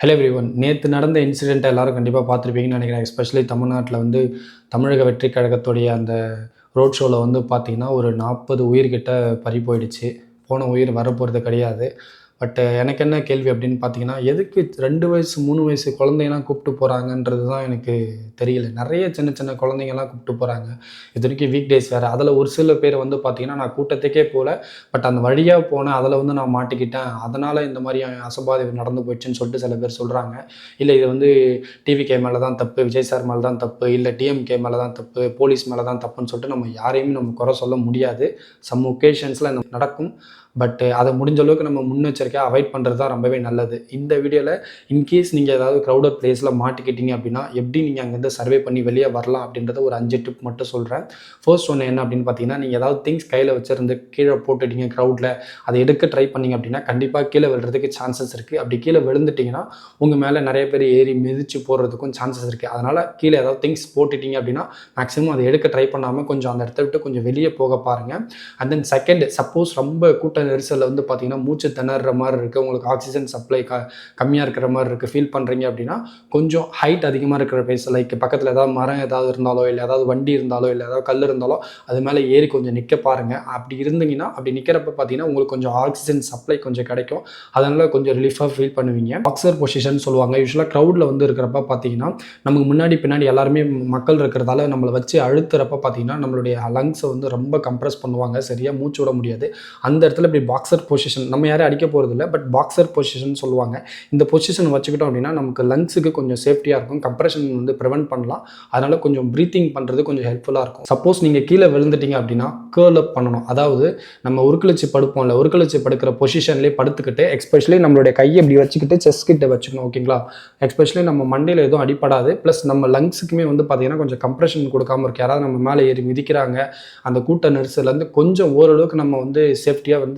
Hello everyone. நேற்று நடந்த இன்சிடெண்ட்டை எல்லாரும் கண்டிப்பாக பார்த்துருப்பீங்கன்னு நினைக்கிறேன். எஸ்பெஷலி தமிழ்நாட்டில் வந்து தமிழக வெற்றி கழகத்துடைய அந்த ரோட் ஷோவில் வந்து பார்த்திங்கன்னா ஒரு 40 உயிர்கிட்ட பறி போயிடுச்சு. போன உயிர் வரப்போகிறது கிடையாது. பட் எனக்கு என்ன கேள்வி அப்படின்னு பார்த்தீங்கன்னா, எதுக்கு 2 வயசு 3 வயசு குழந்தையெல்லாம் கூப்பிட்டு போகிறாங்கன்றது தான் எனக்கு தெரியல. நிறைய சின்ன சின்ன குழந்தைங்கலாம் கூப்பிட்டு போகிறாங்க. இத்தனைக்கும் வீக் டேஸ் வேறு. அதில் ஒரு சில பேர் வந்து பார்த்திங்கன்னா, நான் கூட்டத்துக்கே போகல, பட் அந்த வழியாக போனேன், அதில் வந்து நான் மாட்டிக்கிட்டேன், அதனால் இந்த மாதிரி அசம்பாவிதம் நடந்து போயிடுச்சுன்னு சொல்லிட்டு சில பேர் சொல்கிறாங்க. இல்லை இது வந்து டிவிகே மேலே தான் தப்பு, விஜய் சார் மேலே தான் தப்பு, இல்லை டிஎம்கே மேலே தான் தப்பு, போலீஸ் மேலே தான் தப்புன்னு சொல்லிட்டு நம்ம யாரையுமே நம்ம குறை சொல்ல முடியாது. சம் ஒகேஷன்ஸில் நடக்கும். பட் அதை முடிஞ்ச அளவுக்கு நம்ம முன்னெச்சரிக்கையாக அவாய்ட் பண்ணுறது தான் ரொம்பவே நல்லது. இந்த வீடியோவில் இன்கேஸ் நீங்கள் ஏதாவது க்ரௌடட் பிளேஸில் மாட்டிக்கிட்டீங்க அப்படின்னா எப்படி நீங்கள் அங்கேருந்து சர்வே பண்ணி வெளியே வரலாம் அப்படின்றத ஒரு 5 டிப் மட்டும் சொல்கிறேன். ஃபர்ஸ்ட் ஒன்று என்ன அப்படின்னு பார்த்தீங்கன்னா, நீங்கள் ஏதாவது திங்ஸ் கையில் வச்சுருந்து கீழே போட்டுட்டீங்க க்ரௌடில், அதை எடுக்க ட்ரை பண்ணிங்க அப்படின்னா கண்டிப்பாக கீழே விழுறதுக்கு சான்சஸ் இருக்குது. அப்படி கீழே விழுந்துட்டிங்கன்னா உங்கள் மேலே நிறைய பேர் ஏறி மிதித்து போடுறதுக்கும் சான்சஸ் இருக்குது. அதனால் கீழே ஏதாவது திங்ஸ் போட்டுட்டீங்க அப்படின்னா மேக்ஸிமம் அதை எடுக்க ட்ரை பண்ணாமல் கொஞ்சம் அந்த இடத்த விட்டு கொஞ்சம் வெளியே போக பாருங்கள். அண்ட் தென் செகண்ட், சப்போஸ் ரொம்ப கூட்ட நெரிசலில் வந்து பார்த்தீங்கன்னா மூச்சு திணற மாதிரி இருக்குது, உங்களுக்கு ஆக்சிஜன் சப்ளை கம்மியாக இருக்கிற மாதிரி இருக்குது, ஃபீல் பண்ணுறீங்க அப்படின்னா கொஞ்சம் ஹைட் அதிகமாக இருக்கிற பிளேஸ், லைக் பக்கத்தில் ஏதாவது மரம் ஏதாவது இருந்தாலோ, இல்லை ஏதாவது வண்டி இருந்தாலோ, இல்லை ஏதாவது கல் இருந்தாலோ அது மேலே ஏறி கொஞ்சம் நிற்க பாருங்கள். அப்படி இருந்தீங்கன்னா அப்படி நிற்கிறப்ப பார்த்தீங்கன்னா உங்களுக்கு கொஞ்சம் ஆக்சிஜன் சப்ளை கொஞ்சம் கிடைக்கும். அதனால் கொஞ்சம் ரிலீஃபாக ஃபீல் பண்ணுவீங்க. பாக்ஸர் பொசிஷன் சொல்லுவாங்க. யூஸ்வலாக க்ரௌடில் வந்து இருக்கிறப்ப பார்த்தீங்கன்னா நமக்கு முன்னாடி பின்னாடி எல்லாருமே மக்கள் இருக்கிறதால நம்மளை வச்சு அழுத்துறப்ப பார்த்தீங்கன்னா நம்மளுடைய லங்ஸை வந்து ரொம்ப கம்ப்ரெஸ் பண்ணுவாங்க, சரியாக மூச்சு விட முடியாது. அந்த இடத்துல இப்படி பாக்ஸர் பொசிஷன், நம்ம யாரும் அடிக்க போகிறது இல்லை, பட் பாக்ஸர் பொசிஷன் சொல்லுவாங்க. இந்த பொசிஷன் வச்சுக்கிட்டோம் அப்படின்னா நமக்கு லங்ஸுக்கு கொஞ்சம் சேஃப்டியாக இருக்கும், கம்ப்ரெஷன் வந்து ப்ரிவென்ட் பண்ணலாம். அதனால் கொஞ்சம் ப்ரீத்திங் பண்ணுறது கொஞ்சம் ஹெல்ப்ஃபுல்லாக இருக்கும். சப்போஸ் நீங்கள் கீழே விழுந்துட்டீங்க அப்படின்னா கேர்ல் அப் பண்ணணும். அதாவது நம்ம உருக்குளிச்சு படுப்போம்ல, உருக்குளிச்சு படுக்கிற பொசிஷன்லேயே படுத்துக்கிட்டு எஸ்பெஷலி நம்மளுடைய கையை இப்படி வச்சுக்கிட்டு செஸ்ட் கிட்ட வச்சுக்கணும். ஓகேங்களா? எஸ்பெஷலி நம்ம மண்டையில் எதுவும் அடிப்படாது, ப்ளஸ் நம்ம லங்ஸுக்குமே வந்து பார்த்தீங்கன்னா கொஞ்சம் கம்ப்ரெஷன் கொடுக்காம இருக்கு. யாராவது நம்ம மேலே ஏறி மிதிக்கிறாங்க, அந்த கூட்ட நெரிசல்லேருந்து கொஞ்சம் ஓரளவுக்கு நம்ம வந்து சேஃப்டியாக வந்து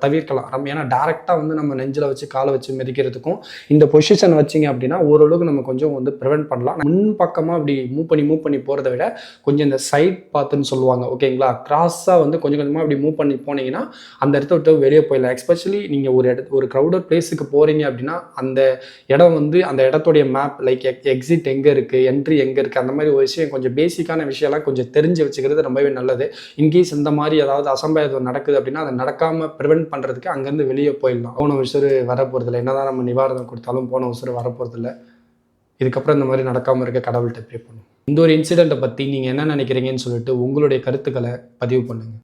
தவிர்க்கலாம். நம்ம ஏன்னா டேரெக்டாக வந்து நம்ம நெஞ்சில் வச்சு காலை வச்சு மிதிக்கிறதுக்கும் இந்த பொசிஷன் வச்சிங்க அப்படின்னா ஓரளவுக்கு நம்ம கொஞ்சம் வந்து ப்ரிவென்ட் பண்ணலாம். முன் பக்கமாக அப்படி மூவ் பண்ணி போகிறத விட கொஞ்சம் இந்த சைட் பாத்துன்னு சொல்லுவாங்க. ஓகேங்களா? கிராஸாக வந்து கொஞ்சம் கொஞ்சமாக அப்படி மூவ் பண்ணி போனீங்கன்னா அந்த இடத்த விட்டு வெளியே போயிடலாம். எஸ்பெஷலி நீங்கள் ஒரு க்ரௌடட் பிளேஸுக்கு போகிறீங்க அப்படின்னா அந்த இடம் வந்து அந்த இடத்துடைய மேப், லைக் எக்ஸிட் எங்கே இருக்குது, என்ட்ரி எங்கே இருக்குது, அந்த மாதிரி ஒரு விஷயம் கொஞ்சம் பேசிக்கான விஷயம்லாம் கொஞ்சம் தெரிஞ்சு வச்சுக்கிறது ரொம்பவே நல்லது. இன்கேஸ் இந்த மாதிரி ஏதாவது அசம்பாவிதம் நடக்குது அப்படின்னா அதை நடக்காமல் ப்ரிவென்ட் பண்ணுறதுக்கு அங்கேருந்து வெளியே போயிடலாம். போன உசுறு வரப்போகிறதில்ல, என்னதான் நம்ம நிவாரணம் கொடுத்தாலும் போன உசுறு வரப்போகிறதில்ல. இதுக்கப்புறம் இந்த மாதிரி நடக்காமல் இருக்க கடவுள்கிட்ட ப்ரே பண்ணும். இந்த ஒரு இன்சிடெண்ட்டை பற்றி நீங்கள் என்ன நினைக்கிறீங்கன்னு சொல்லிட்டு உங்களுடைய கருத்துக்களை பதிவு பண்ணுங்கள்.